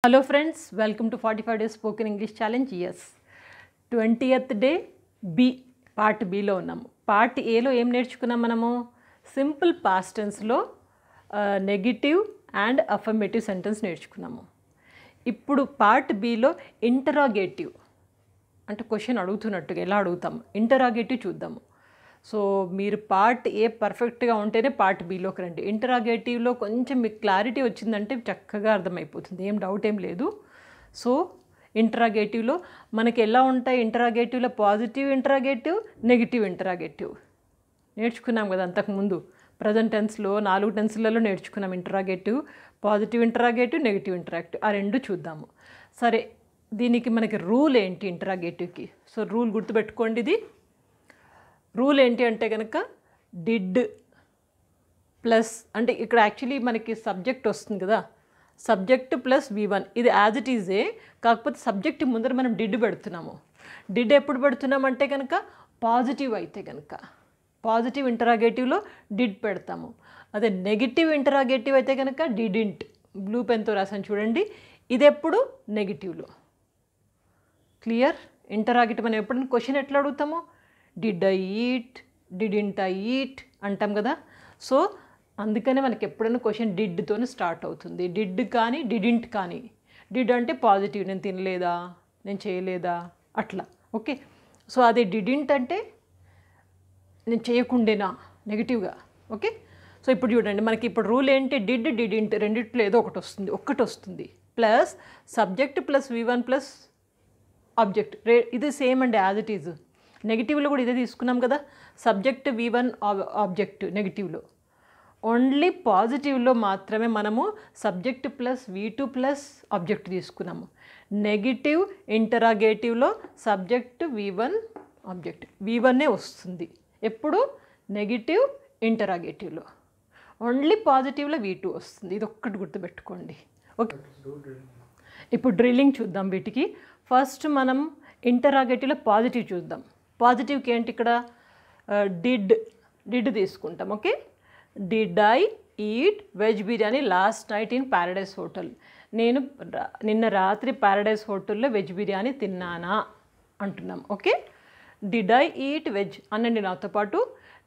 Hello friends, welcome to 45 Days Spoken English Challenge. Yes, 20th day B, part B లో ఉన్నాము. Part ఏలో ఏం నేర్చుకున్నాం మనము? సింపుల్ పాస్ట్ టెన్స్లో నెగిటివ్ అండ్ అఫర్మేటివ్ సెంటెన్స్ నేర్చుకున్నాము. ఇప్పుడు పార్ట్ బిలో ఇంటరాగేటివ్ అంటే క్వశ్చన్ అడుగుతున్నట్టుగా ఎలా అడుగుతాము ఇంటరాగేటివ్ చూద్దాము. సో మీరు పార్ట్ ఏ పర్ఫెక్ట్గా ఉంటేనే పార్ట్ బిలోకి రండి. ఇంటరాగేటివ్లో కొంచెం మీకు క్లారిటీ వచ్చిందంటే చక్కగా అర్థమైపోతుంది, ఏం డౌట్ ఏం లేదు. సో ఇంటరాగేటివ్లో మనకి ఎలా ఉంటాయి? ఇంటరాగేటివ్లో పాజిటివ్ ఇంటరాగేటివ్, నెగిటివ్ ఇంటరాగేటివ్ నేర్చుకున్నాం కదా అంతకుముందు. ప్రజెంట్ టెన్స్లో 4 టెన్స్లలో నేర్చుకున్నాం interrogative, positive interrogative, negative interrogative. ఆ రెండు చూద్దాము. సరే, దీనికి మనకి రూల్ ఏంటి ఇంటరాగేటివ్కి? సో రూల్ గుర్తుపెట్టుకోండి. ఇది రూల్ ఏంటి అంటే కనుక డిడ్ ప్లస్ అంటే ఇక్కడ యాక్చువల్లీ మనకి సబ్జెక్ట్ వస్తుంది కదా, సబ్జెక్ట్ ప్లస్ V1 ఇది యాజ్ ఇట్ ఈజే. కాకపోతే సబ్జెక్ట్ ముందర మనం డిడ్ పెడుతున్నాము. డిడ్ ఎప్పుడు పెడుతున్నామంటే కనుక పాజిటివ్ అయితే కనుక పాజిటివ్ ఇంటరాగేటివ్లో డిడ్ పెడతాము. అదే నెగిటివ్ ఇంటరాగేటివ్ అయితే కనుక డిడింట్, బ్లూ పెన్తో రాసాను చూడండి. ఇది ఎప్పుడు నెగిటివ్లో. క్లియర్? ఇంటరాగేటివ్ మనం ఎప్పుడైనా క్వశ్చన్ ఎట్లా అడుగుతామో did I eat, didn't I eat అంటాం కదా. సో అందుకనే మనకి ఎప్పుడైనా క్వశ్చన్ డిడ్తోనే స్టార్ట్ అవుతుంది. డిడ్ కానీ డిడింట్ కానీ. డిడ్ అంటే పాజిటివ్, నేను తినలేదా, నేను చేయలేదా అట్లా. ఓకే, సో అదే డిడింట్ అంటే నేను చేయకుండేనా, నెగిటివ్గా. ఓకే, సో ఇప్పుడు చూడండి మనకి ఇప్పుడు రూల్ ఏంటి? డిడ్ డిడింట్ రెండిట్లో ఏదో ఒక్కటి వస్తుంది. Plus subject plus V1 plus object. ఇది సేమ్ అండి, యాజ్ ఇట్ ఈజ్. నెగిటివ్లో కూడా ఇదే తీసుకున్నాం కదా, సబ్జెక్ట్ V1 ఆబ్జెక్ట్. నెగిటివ్లో ఓన్లీ పాజిటివ్లో మాత్రమే మనము subject plus V2 plus object తీసుకున్నాము. నెగిటివ్ ఇంటరాగేటివ్లో సబ్జెక్ట్ V1 ఆబ్జెక్ట్. V1ఏ వస్తుంది ఎప్పుడు? నెగిటివ్ ఇంటరాగేటివ్లో. ఓన్లీ పాజిటివ్లో V2 వస్తుంది. ఇది ఒక్కటి గుర్తుపెట్టుకోండి. ఓకే, ఇప్పుడు డ్రిల్లింగ్ చూద్దాం వీటికి. ఫస్ట్ మనం ఇంటరాగేటివ్లో పాజిటివ్ చూద్దాం. పాజిటివ్కి ఏంటి ఇక్కడ? డిడ్ తీసుకుంటాం. Okay, did I eat veg biryani last night in Paradise hotel. నేను నిన్న రాత్రి ప్యారడైజ్ హోటల్లో వెజ్ బిర్యానీ తిన్నానా అంటున్నాం. Okay, did I eat veg అనండి నాతో పాటు.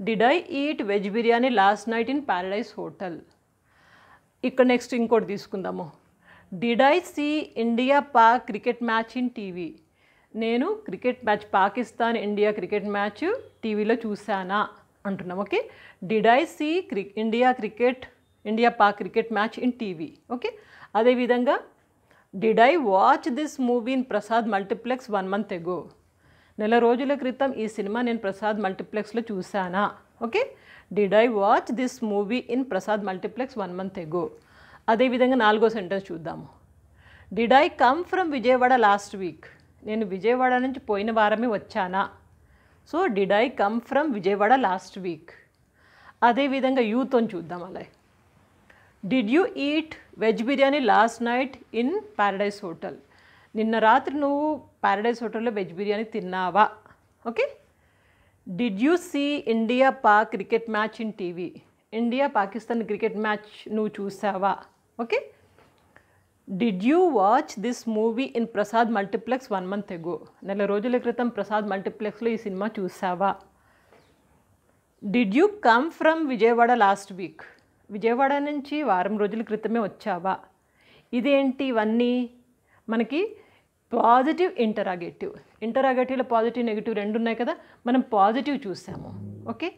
Did I eat veg biryani last night in Paradise hotel. ఇక్కడ నెక్స్ట్ ఇంకోటి తీసుకుందాము. Did I see India Pak cricket match in TV. నేను cricket match, Pakistan India cricket match టీవీలో చూసానా అంటున్నాం. Okay, did I see India Pak cricket match in TV. Okay, అదేవిధంగా did I watch this movie in Prasad multiplex 1 month ago. నెల రోజుల క్రితం ఈ సినిమా నేను ప్రసాద్ మల్టీప్లెక్స్లో చూసానా. Okay, did I watch this movie in Prasad multiplex 1 month ago. అదేవిధంగా 4వ సెంటెన్స్ చూద్దాము. Did I come from Vijayawada last week. నేను విజయవాడ నుంచి పోయిన వారమే వచ్చానా. So did I come from Vijayawada last week. అదేవిధంగా యూతో చూద్దాం. అలా did you eat veg biryani last night in Paradise hotel. నిన్న రాత్రి నువ్వు ప్యారడైజ్ హోటల్లో వెజ్ బిర్యానీ తిన్నావా. Okay, did you see India Pak cricket match in TV. India Pakistan cricket match నువ్వు చూసావా. Okay, did you watch this movie in Prasad multiplex 1 month ago. నెల రోజుల క్రితం ప్రసాద్ మల్టీప్లెక్స్లో ఈ సినిమా చూసావా. Did you come from Vijayawada last week. Vijayawada నుంచి వారం రోజుల క్రితమే వచ్చావా. ఇదేంటి? ఇవన్నీ మనకి పాజిటివ్ ఇంటరాగేటివ్. ఇంటరాగేటివ్లో పాజిటివ్ నెగిటివ్ రెండు ఉన్నాయి కదా, మనం పాజిటివ్ చూసాము. ఓకే,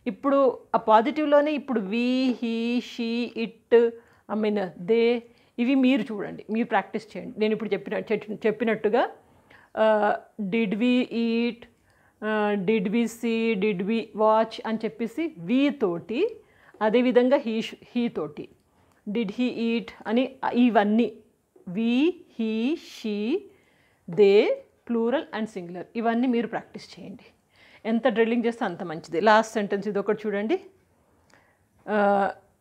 ఇప్పుడు ఆ పాజిటివ్లోనే ఇప్పుడు we, he, she, it, they ఇవి మీరు చూడండి, మీరు ప్రాక్టీస్ చేయండి. నేను ఇప్పుడు చెప్పినట్టుగా did we eat, did we see, did we watch అని చెప్పేసి వి తోటి, అదేవిధంగా హీ తోటి డిడ్ హీ ఈట్ అని ఇవన్నీ we, he, she, they, plural and singular ఇవన్నీ మీరు ప్రాక్టీస్ చేయండి. ఎంత డ్రిల్లింగ్ చేస్తే అంత మంచిది. లాస్ట్ సెంటెన్స్ ఇది ఒకటి చూడండి.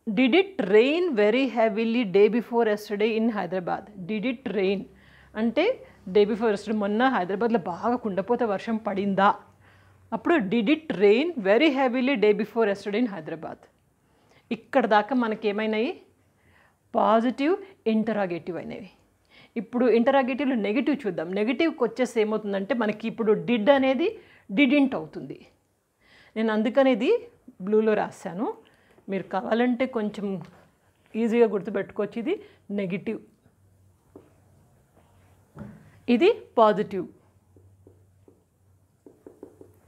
Did it rain very heavily day before yesterday in Hyderabad. Did it rain అంటే డే బిఫోర్ ఎస్టర్డే మొన్న హైదరాబాద్లో బాగా కుండపోత వర్షం పడిందా. అప్పుడు did it rain very heavily day before yesterday in Hyderabad. ఇక్కడ దాకా మనకేమైనాయి? పాజిటివ్ ఇంటరాగేటివ్ అయినవి. ఇప్పుడు ఇంటరాగేటివ్లో నెగిటివ్ చూద్దాం. నెగిటివ్కి వచ్చేసి ఏమవుతుందంటే మనకి ఇప్పుడు డిడ్ అనేది డిడింట్ అవుతుంది. నేను అందుకని ఇది బ్లూలో రాశాను. మీరు కావాలంటే కొంచెం ఈజీగా గుర్తుపెట్టుకోవచ్చు. ఇది నెగిటివ్, ఇది పాజిటివ్.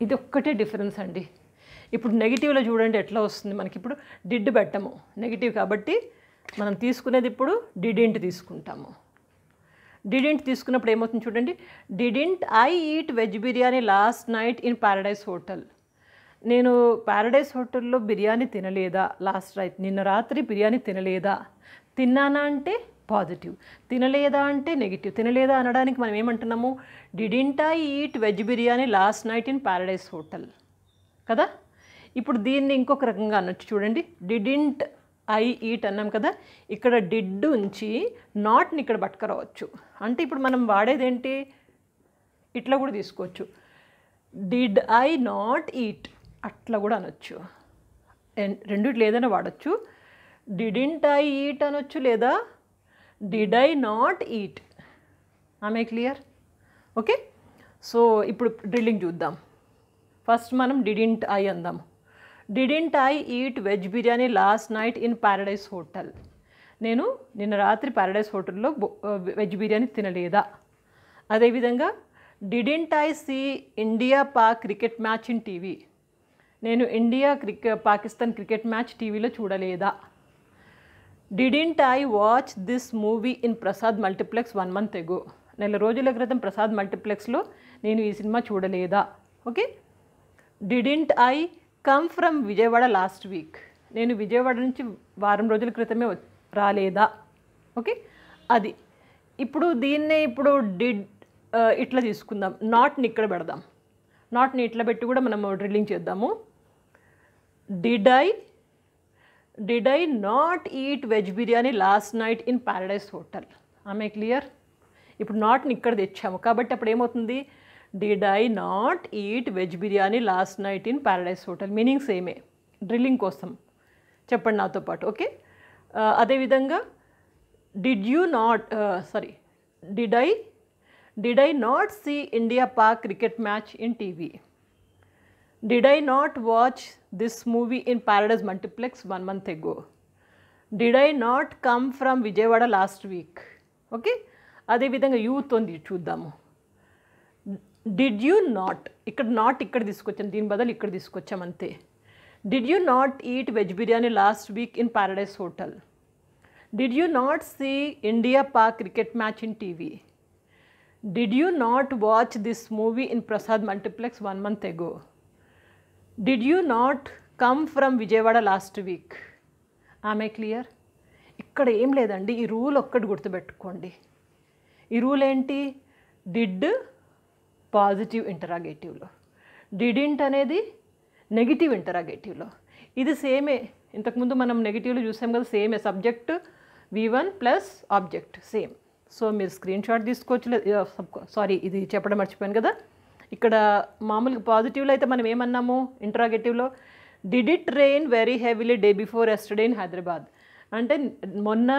ఇది ఒక్కటే డిఫరెన్స్ అండి. ఇప్పుడు నెగిటివ్లో చూడండి ఎట్లా వస్తుంది మనకి. ఇప్పుడు డిడ్ పెట్టము, నెగిటివ్ కాబట్టి మనం తీసుకునేది ఇప్పుడు డిడింట్ తీసుకుంటాము. డిడింట్ తీసుకున్నప్పుడు ఏమవుతుంది చూడండి. Didn't I eat veg biryani last night in Paradise hotel. నేను ప్యారడైజ్ హోటల్లో బిర్యానీ తినలేదా లాస్ట్ నైట్, నిన్న రాత్రి బిర్యానీ తినలేదా. తిన్నానా అంటే పాజిటివ్, తినలేదా అంటే నెగిటివ్. తినలేదా అనడానికి మనం ఏమంటున్నాము, didn't I eat veg biryani last night in Paradise hotel కదా. ఇప్పుడు దీన్ని ఇంకొక రకంగా అనొచ్చు చూడండి. డిడింట్ ఐ ఈట్ అన్నాం కదా, ఇక్కడ డిడ్ ఉంచి నాట్ని ఇక్కడ పట్టుకురావచ్చు. అంటే ఇప్పుడు మనం వాడేది ఏంటి, ఇట్లా కూడా తీసుకోవచ్చు. డిడ్ ఐ నాట్ ఈట్ అట్లా కూడా అనొచ్చు. రెండిట్లో ఏదైనా వాడచ్చు. డిడింట్ ఐ ఈట్ అనొచ్చు, లేదా డిడ్ ఐ నాట్ ఈట్. ఆమె క్లియర్? ఓకే. సో ఇప్పుడు డ్రిల్లింగ్ చూద్దాం. ఫస్ట్ మనం డిడింట్ ఐ అందాము. Didn't I eat veg biryani last night in Paradise hotel. నేను నిన్న రాత్రి ప్యారడైజ్ హోటల్లో వెజ్ బిర్యానీ తినలేదా. అదేవిధంగా didn't I see India Pak cricket match in TV. నేను ఇండియా పాకిస్తాన్ క్రికెట్ మ్యాచ్ టీవీలో చూడలేదా. Didn't I watch this movie in Prasad multiplex 1 month ago. నెల రోజుల క్రితం ప్రసాద్ మల్టీప్లెక్స్లో నేను ఈ సినిమా చూడలేదా. Okay. Didn't I come from Vijayawada last week. నేను విజయవాడ నుంచి వారం రోజుల క్రితమే రాలేదా. ఓకే. అది ఇప్పుడు దీన్నే ఇప్పుడు డిడ్ ఇట్లా తీసుకుందాం. నాట్ని ఇక్కడ పెడదాం. నాట్ని ఇట్లా పెట్టి కూడా మనం డ్రిల్లింగ్ చేద్దాము. Did I not eat veg biryani last night in Paradise hotel. ఆమె క్లియర్? ఇప్పుడు నాట్ని ఇక్కడ తెచ్చాము కాబట్టి అప్పుడు ఏమవుతుంది, did I not eat veg biryani last night in Paradise hotel. Meaning సేమే. డ్రిల్లింగ్ కోసం చెప్పండి నాతో పాటు. ఓకే. అదేవిధంగా did I not see India Pak cricket match in TV. Did I not watch this movie in Paradise multiplex 1 month ago. Did I not come from Vijayawada last week. Okay. అదేవిధంగా యూతో చూద్దాము. Did you not, ఇక్కడ not ఇక్కడ తీసుకొచ్చాం, దీని బదులు ఇక్కడ తీసుకొచ్చాం అంతే. Did you not eat veg biryani last week in Paradise hotel. Did you not see India Pak cricket match in TV. Did you not watch this movie in Prasad multiplex 1 month ago. Did you not come from Vijayawada last week. Am I clear? ఇక్కడ ఏం లేదండి, ఈ rule ఒక్కటి గుర్తుపెట్టుకోండి. ఈ rule ఏంటి, did positive ఇంటరాగేటివ్లో, didn't అనేది నెగిటివ్ ఇంటరాగేటివ్లో. ఇది సేమే, ఇంతకుముందు మనం నెగిటివ్లో చూసాం కదా, సేమే. Subject V1 plus object same. So మీరు స్క్రీన్ షాట్ తీసుకోవచ్చు. సారీ, ఇది చెప్పడం మర్చిపోయాను కదా. ఇక్కడ మామూలుగా పాజిటివ్లో అయితే మనం ఏమన్నాము ఇంటరాగేటివ్లో, did it rain very heavily day before yesterday in Hyderabad. అంటే మొన్న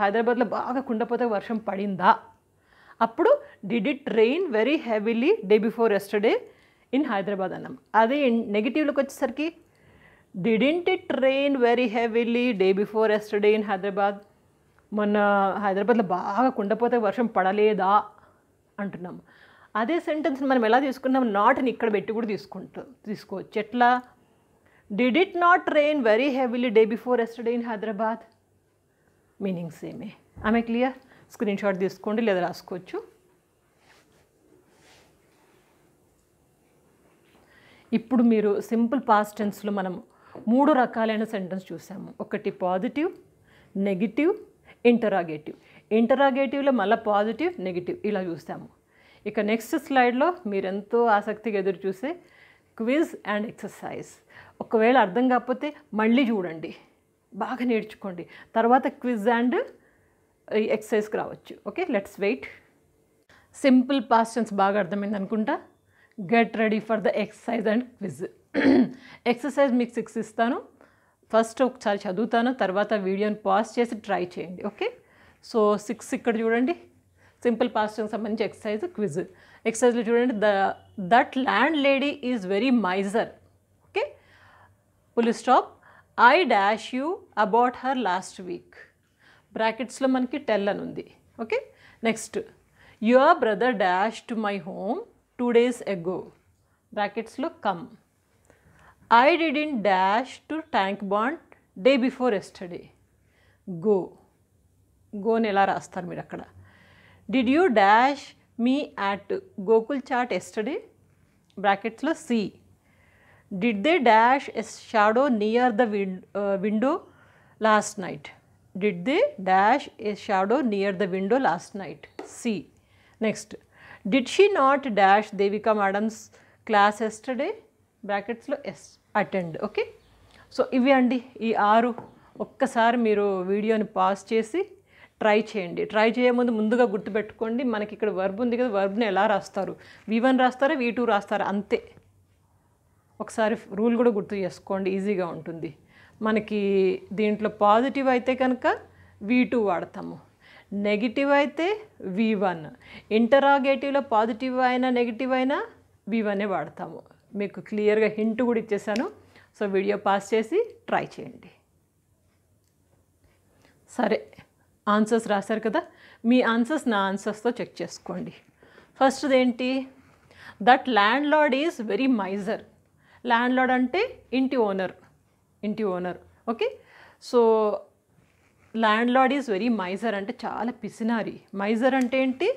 హైదరాబాద్లో బాగా కుండపోతే వర్షం పడిందా. అప్పుడు did it rain very heavily day before yesterday in Hyderabad అన్నాం. అదే నెగిటివ్లోకి వచ్చేసరికి didn't it rain very heavily day before yesterday in Hyderabad. మొన్న హైదరాబాద్లో బాగా కుండపోతే వర్షం పడలేదా అంటున్నాము. అదే సెంటెన్స్ మనం ఎలా తీసుకున్నాం, నాట్ని ఇక్కడ పెట్టి కూడా తీసుకోవచ్చు. ఎట్లా, did it not rain very heavily day before yesterday in Hyderabad. Meaning సేమే. ఆమె క్లియర్? స్క్రీన్ షాట్ తీసుకోండి లేదా రాసుకోవచ్చు. ఇప్పుడు మీరు సింపుల్ పాస్ట్ టెన్స్లో మనం 3 రకాలైన సెంటెన్స్ చూసాము. ఒకటి పాజిటివ్, నెగిటివ్, ఇంటరాగేటివ్. ఇంటరాగేటివ్లో మళ్ళీ పాజిటివ్, నెగిటివ్ ఇలా చూసాము. ఇక నెక్స్ట్ స్లైడ్లో మీరెంతో ఆసక్తిగా ఎదురు చూసే క్విజ్ అండ్ ఎక్సర్సైజ్. ఒకవేళ అర్థం కాకపోతే మళ్ళీ చూడండి, బాగా నేర్చుకోండి. తర్వాత క్విజ్ అండ్ ఎక్సర్సైజ్కి రావచ్చు. Okay, let's wait. Simple past tense బాగా అర్థమైంది అనుకుంటా. Get ready for the exercise and quiz. ఎక్సర్సైజ్ మీకు 6 ఇస్తాను. ఫస్ట్ ఒకసారి చదువుతాను, తర్వాత వీడియోని పాజ్ చేసి ట్రై చేయండి. ఓకే, సో 6 ఇక్కడ చూడండి. సింపుల్ పాస్ట్ టెన్స్ సంబంధించి ఎక్సర్సైజ్ క్విజ్. ఎక్సర్సైజ్లో చూడండి, that landlady is very miser. Okay, full stop. I dash you about her last week. బ్రాకెట్స్లో మనకి టెల్ అని ఉంది. Okay, next, your brother dash to my home 2 days ago. బ్రాకెట్స్లో come. I didn't dash to Tank Bund day before yesterday. Go. గోని ఎలా రాస్తారు మీరు అక్కడ? Did you dash me at Gokul chat yesterday. బ్రాకెట్స్లో C. Did they dash a shadow near the window last night. Did they dash a shadow near the window last night. C. Next, did she not dash Devika madam's class yesterday. బ్రాకెట్స్లో yes, attend. Okay, so ఇవి అండి ఈ 6. ఒక్కసారి మీరు వీడియోని pause చేసి try చేయండి. Try చేయముందు ముందుగా గుర్తుపెట్టుకోండి, మనకి ఇక్కడ వర్బ్ ఉంది కదా, వర్బ్ని ఎలా రాస్తారు? V1 రాస్తారా, V2 రాస్తారా, అంతే. ఒకసారి రూల్ కూడా గుర్తు చేసుకోండి, ఈజీగా ఉంటుంది. మనకి దీంట్లో పాజిటివ్ అయితే కనుక V2 వాడతాము, నెగిటివ్ అయితే V1, ఇంటరాగేటివ్లో పాజిటివ్ అయినా నెగిటివ్ అయినా V1ఏ వాడతాము. మీకు క్లియర్గా హింట్ కూడా ఇచ్చేసాను. సో వీడియో పాస్ చేసి ట్రై చేయండి. సరే, ఆన్సర్స్ రాశారు కదా, మీ ఆన్సర్స్ నా ఆన్సర్స్తో చెక్ చేసుకోండి. ఫస్ట్ది ఏంటి? That land lord is very miser. Land lord అంటే ఇంటి ఓనర్, ఇంటి owner. Okay, so land lord is very miser అంటే చాలా పిసినారి. మైజర్ అంటే ఏంటి?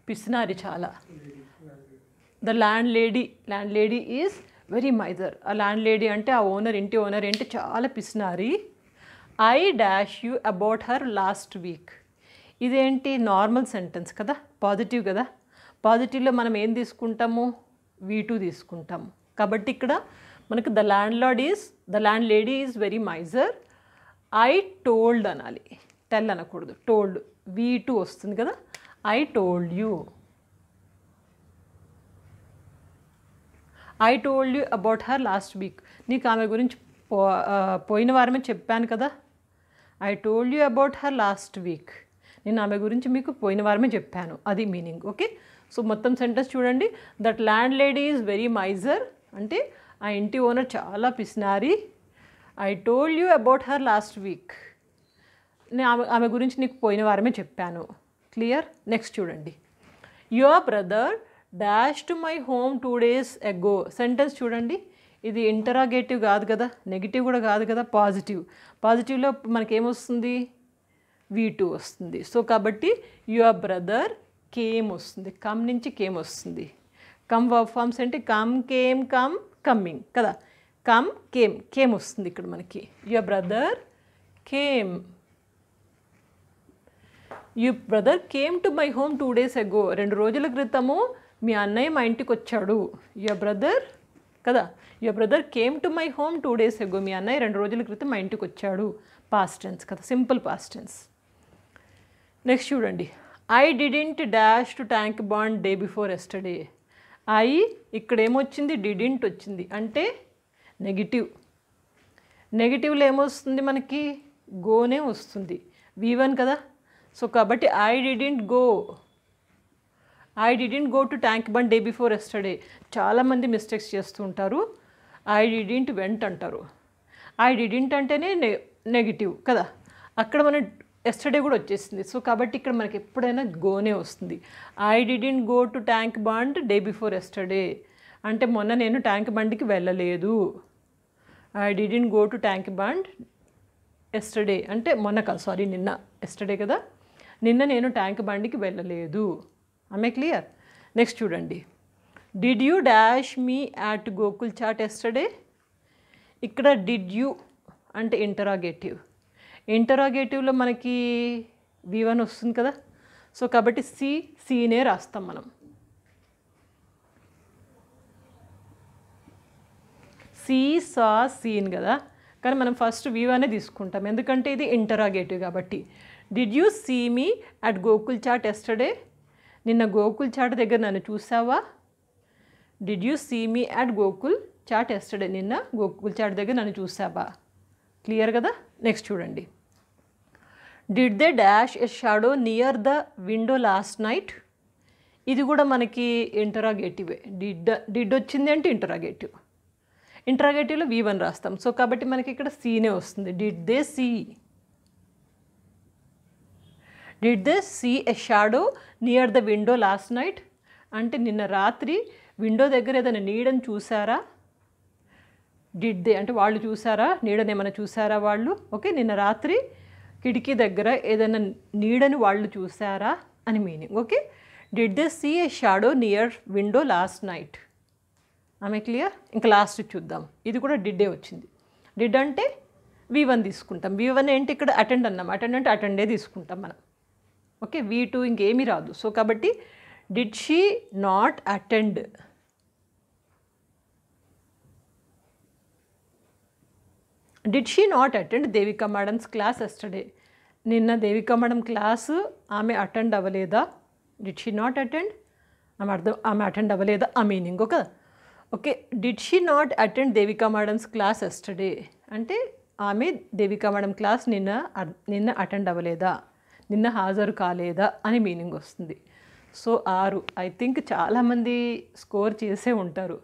పిసినారి చాలా. The land lady is very miser. ఆ ల్యాండ్ లేడీ అంటే ఆ ఓనర్, ఇంటి ఓనర్ ఏంటి? చాలా పిసినారి. I dash you about her last week. ఇదేంటి? నార్మల్ సెంటెన్స్ కదా, పాజిటివ్ కదా. పాజిటివ్లో మనం ఏం తీసుకుంటాము? V2 తీసుకుంటాము. కాబట్టి ఇక్కడ మనకు the land lady is very miser. I told అనాలి, టెల్ అనకూడదు. టోల్డ్ V2 వస్తుంది కదా. I told you. I told you about her last week. నీకు ఆమె గురించి పోయిన వారమే చెప్పాను కదా. I told you about her last week. నేను ఆమె గురించి మీకు పోయిన వారమే చెప్పాను, అది మీనింగ్. ఓకే, సో మొత్తం సెంటెన్స్ చూడండి. That landlady is very miser అంటే ఆ ఇంటి ఓనర్ చాలా పిసినారి. I told you about her last week. నేను ఆమె గురించి నీకు పోయిన వారమే చెప్పాను. క్లియర్? నెక్స్ట్ చూడండి. Your brother dash to my home 2 days ago. Sentence చూడండి, ఇది ఇంటరాగేటివ్ కాదు కదా, నెగిటివ్ కూడా కాదు కదా, పాజిటివ్. పాజిటివ్లో మనకేమొస్తుంది? V2 వస్తుంది. సో కాబట్టి యువర్ బ్రదర్ కేమ్ వస్తుంది, కమ్ నుంచి కేమ్ వస్తుంది. కమ్ వర్బ్ ఫార్మ్స్ అంటే కమ్, కేమ్, కమ్, కమ్మింగ్ కదా. కమ్, కేమ్, కేమ్ వస్తుంది ఇక్కడ మనకి. Your brother came. Your brother came to my home 2 days ago. 2 రోజుల క్రితము మీ అన్నయ్య మా ఇంటికి వచ్చాడు. యువర్ బ్రదర్ కదా. Your brother came to my home 2 days ago. మీ అన్నయ్య 2 రోజుల క్రితం మా ఇంటికి వచ్చాడు. పాస్ట్ టెన్స్ కదా, సింపుల్ పాస్ట్ టెన్స్. నెక్స్ట్ చూడండి. I didn't dash to Tank Bund day before yesterday. I ఇక్కడ ఏమొచ్చింది? డిడింట్ వచ్చింది అంటే నెగిటివ్. నెగిటివ్లో ఏమొస్తుంది మనకి? గోనే వస్తుంది, V1 కదా. సో కాబట్టి I didn't go to tank bund day before yesterday. చాలామంది మిస్టేక్స్ చేస్తూ ఉంటారు. ఐ డిడింట్ వెంట్ అంటారు. ఐ డిడింట్ అంటేనే నెగిటివ్ కదా. అక్కడ మన ఎస్టర్డే కూడా వచ్చేసింది. సో కాబట్టి ఇక్కడ మనకి ఎప్పుడైనా గోనే వస్తుంది. I didn't go to tank bund day before yesterday అంటే మొన్న నేను ట్యాంక్ బండ్కి వెళ్ళలేదు. I didn't go to tank bund yesterday అంటే మొన్న కాదు, సారీ నిన్న. ఎస్టర్డే కదా, నిన్న నేను ట్యాంక్ బండ్కి వెళ్ళలేదు. Am I clear? నెక్స్ట్ చూడండి. Did you dash me at Gokul chat yesterday. ఇక్కడ డిడ్ యూ అంటే ఇంటరాగేటివ్. ఇంటరాగేటివ్లో మనకి V1 వస్తుంది కదా. సో కాబట్టి సీనే రాస్తాం మనం. సా సీన్ కదా, కానీ మనం ఫస్ట్ V1 తీసుకుంటాం ఎందుకంటే ఇది ఇంటరాగేటివ్ కాబట్టి. Did you see me at Gokul chat yesterday. నిన్న గోకుల్ చాట్ దగ్గర నన్ను చూసావా. Did you see me at Gokul chat yesterday. నిన్న గోకుల్ చాట్ దగ్గర నన్ను చూసావా. క్లియర్ కదా. నెక్స్ట్ చూడండి. Did they dash a shadow near the window last night. ఇది కూడా మనకి ఇంటరాగేటివే. డిడ్ వచ్చింది అంటే ఇంటరాగేటివ్. ఇంటరాగేటివ్లో V1 రాస్తాం. సో కాబట్టి మనకి ఇక్కడ సీనే వస్తుంది. Did they see. Did they see a shadow near the window last night అంటే నిన్న రాత్రి విండో దగ్గర ఏదైనా నీడని చూసారా. డిడ్ దే అంటే వాళ్ళు చూసారా, నీడని ఏమైనా చూసారా వాళ్ళు. ఓకే, నిన్న రాత్రి కిటికీ దగ్గర ఏదైనా నీడని వాళ్ళు చూసారా అని meaning. Okay, did they see a shadow near window last night. Am I clear. ఇంకా లాస్ట్ చూద్దాం. ఇది కూడా డిడ్డే వచ్చింది. డిడ్ అంటే V1 తీసుకుంటాం. V1 ఏంటి ఇక్కడ అటెండ్ అన్నాం. అటెండ్ అంటే అటెండే తీసుకుంటాం మనం. ఓకే, V2 ఇంకేమీ రాదు. సో కాబట్టి did she not attend. Did she not attend Devika madam's class yesterday. నిన్న దేవికా మేడం క్లాసు ఆమె అటెండ్ అవ్వలేదా. డిడ్ షీ నాట్ అటెండ్ ఆమె అటెండ్ అవ్వలేదా ఆ meaning. Okay, did she not attend Devika madam's class yesterday అంటే ఆమె దేవికా మేడం క్లాస్ నిన్న అటెండ్ అవ్వలేదా, నిన్న హాజరు కాలేదా అని మీనింగ్ వస్తుంది. సో 6 ఐ థింక్ చాలామంది స్కోర్ చేసే ఉంటారు.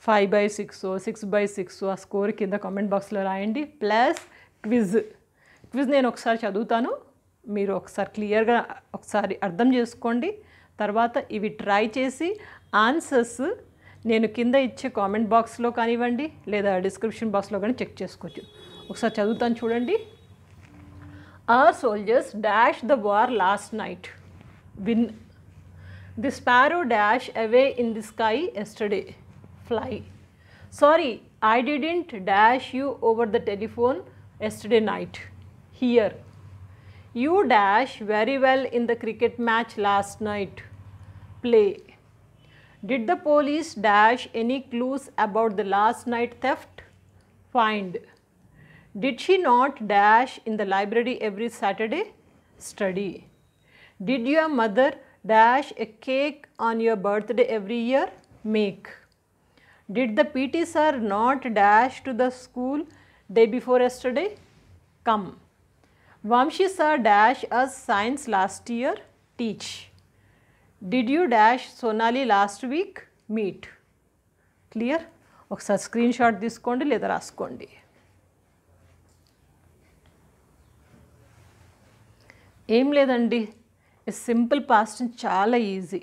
5/6 6/6 ఆ స్కోర్ కింద కామెంట్ బాక్స్లో రాయండి. ప్లస్ క్విజ్ నేను ఒకసారి చదువుతాను, మీరు ఒకసారి క్లియర్గా ఒకసారి అర్థం చేసుకోండి. తర్వాత ఇవి ట్రై చేసి ఆన్సర్స్ నేను కింద ఇచ్చే కామెంట్ బాక్స్లో కానివ్వండి లేదా డిస్క్రిప్షన్ బాక్స్లో కానీ చెక్ చేసుకోవచ్చు. ఒకసారి చదువుతాను చూడండి. Our soldiers dashed the war last night. Win. The sparrow dashed away in the sky yesterday. Fly. Sorry, I didn't dash you over the telephone yesterday night. Here. You dashed very well in the cricket match last night. Play. Did the police dash any clues about the last night theft? Find. Did she not dash in the library every Saturday? Study. Did your mother dash a cake on your birthday every year? Make. Did the PT sir not dash to the school day before yesterday? Come. Vamshi sir dash us science last year? Teach. Did you dash Sonali last week? Meet. Clear? ఒకసారి screen shot తీసుకోండి లేదా రాసుకోండి. ఏం లేదండి, simple past చాలా easy.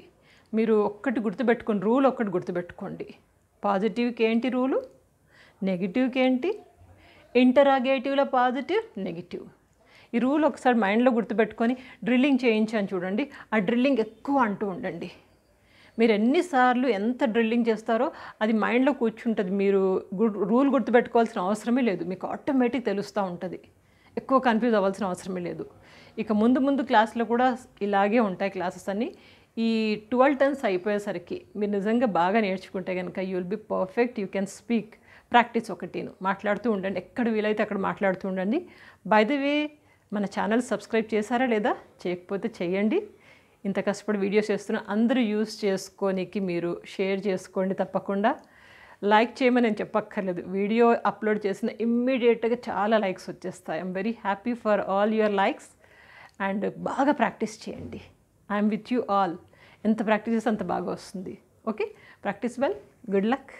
మీరు ఒక్కటి గుర్తుపెట్టుకోండి, రూల్ ఒక్కటి గుర్తుపెట్టుకోండి. పాజిటివ్కి ఏంటి రూలు, నెగిటివ్కి ఏంటి, ఇంటరాగేటివ్లో పాజిటివ్ నెగిటివ్. ఈ రూల్ ఒకసారి మైండ్లో గుర్తుపెట్టుకొని డ్రిల్లింగ్ చేయించాను చూడండి. ఆ డ్రిల్లింగ్ ఎక్కువ అంటూ ఉండండి. మీరు ఎన్నిసార్లు ఎంత డ్రిల్లింగ్ చేస్తారో అది మైండ్లో కూర్చుంటుంది. మీరు రూల్ గుర్తుపెట్టుకోవాల్సిన అవసరమే లేదు, మీకు ఆటోమేటిక్ తెలుస్తూ ఉంటుంది. ఎక్కువ కన్ఫ్యూజ్ అవ్వాల్సిన అవసరమే లేదు. ఇక ముందు క్లాస్లో కూడా ఇలాగే ఉంటాయి క్లాసెస్ అన్నీ. ఈ 12 టర్న్స్ అయిపోయేసరికి మీరు నిజంగా బాగా నేర్చుకుంటే కనుక you will be perfect. You can speak. Practice ఒకటిను మాట్లాడుతూ ఉండండి, ఎక్కడ వీలైతే అక్కడ మాట్లాడుతూ ఉండండి. బై ద వే, మన ఛానల్ సబ్స్క్రైబ్ చేశారా లేదా, చేయకపోతే చేయండి. ఇంత కష్టపడి వీడియోస్ చేస్తున్నా అందరూ యూస్ చేసుకోనికి మీరు షేర్ చేసుకోండి. తప్పకుండా లైక్ చేయమని నేను చెప్పక్కర్లేదు, వీడియో అప్లోడ్ చేసిన ఇమ్మీడియట్గా చాలా లైక్స్ వచ్చేస్తాయి. I'm very happy for all your likes. And బాగా ప్రాక్టీస్ చేయండి. I'm with you all. ఎంత ప్రాక్టీస్ చేస్తే అంత బాగా వస్తుంది. Okay, practice well. Good luck.